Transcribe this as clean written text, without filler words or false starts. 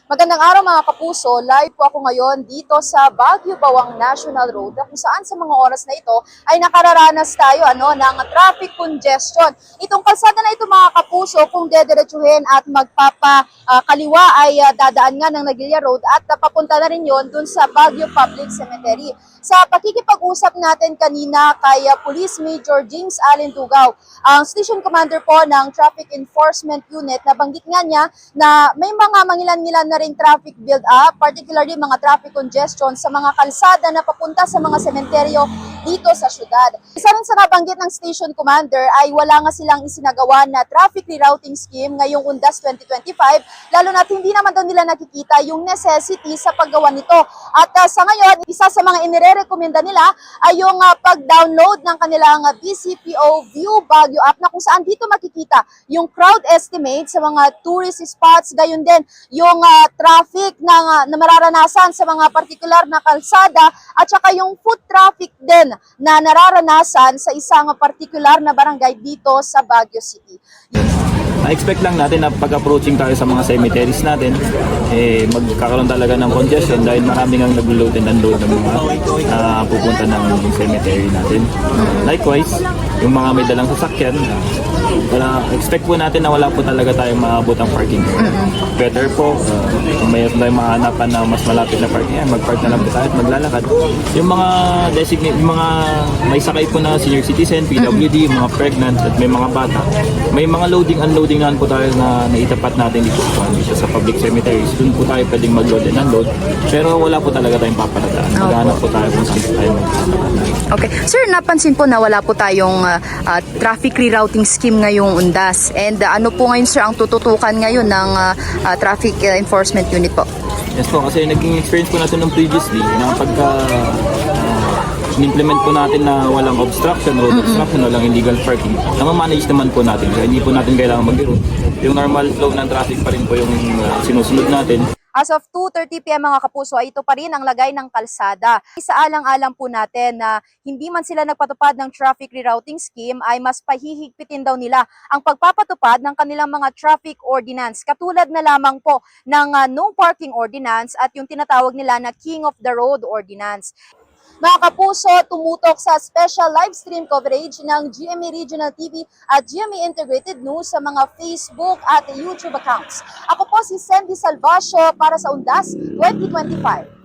Magandang araw mga kapuso, live po ako ngayon dito sa Baguio Bawang National Road kung saan sa mga oras na ito ay nakararanas tayo ng traffic congestion. Itong kalsada na ito mga kapuso kung dediretsuhin at magpapakaliwa ay dadaan nga ng Nagilla Road at papunta na rin yon dun sa Baguio Public Cemetery. Sa pakikipag-usap natin kanina kay Police Major James Allen Dugaw, ang Station Commander po ng Traffic Enforcement Unit, nabanggit nga niya na may mga mangilan-ngilan na ring traffic build-up, particularly mga traffic congestion sa mga kalsada na papunta sa mga sementeryo dito sa syudad. Isa rin sa nabanggit ng Station Commander ay wala nga silang isinagawa na traffic rerouting scheme ngayong Undas 2025, lalo na't hindi naman daw nila nakikita yung necessity sa paggawa nito. At sa ngayon, isa sa mga inirekomenda nila ay yung pag-download ng kanilang BCPO View Baguio app na kung saan dito makikita yung crowd estimate sa mga tourist spots, gayon din yung traffic na mararanasan sa mga partikular na kalsada at saka yung foot traffic din na nararanasan sa isang partikular na barangay dito sa Baguio City. Na-expect lang natin na pag-approaching tayo sa mga cemeteries natin, magkakaroon talaga ng congestion dahil maraming ang nag-load and unload ng mga pupunta ng cemetery natin. Likewise, yung mga may dalang sasakyan, expect po natin na wala po talaga tayong maabot ang parking. Better po, kung mayroon tayong mahanapan na mas malapit na parking, mag-park na lang po tayo at maglalakad. Yung mga designate, yung mga may sakay po na senior citizen, PWD, yung mga pregnant at may mga bata, may mga loading unloading naman po tayo na naitapat natin dito sa public cemeteries. Doon po tayo pwedeng mag-load and unload. Pero wala po talaga tayong paparadaan. Maghanap po tayo kung saan tayo magpaparadaan. Okay. Sir, napansin po na wala po tayong traffic rerouting scheme ngayong Undas. And ano po ngayon sir ang tututukan ngayon ng Traffic Enforcement Unit po? Yes po, kasi naging experience po natin nung previously na pagka in-implement po natin na walang obstruction, road obstruction, walang illegal parking, na-manage naman po natin. Kaya hindi po natin kailangan mag-route. Yung normal flow ng traffic pa rin po yung sinusunod natin. As of 2:30 PM mga kapuso, ay ito pa rin ang lagay ng kalsada. Isaalang-alang po natin na hindi man sila nagpatupad ng traffic rerouting scheme ay mas pahihigpitin daw nila ang pagpapatupad ng kanilang mga traffic ordinance. Katulad na lamang po ng no parking ordinance at yung tinatawag nila na King of the Road ordinance. Mga kapuso, tumutok sa special live stream coverage ng GMA Regional TV at GMA Integrated News sa mga Facebook at YouTube accounts. Ako po si Sandy Salvacio para sa Undas 2025.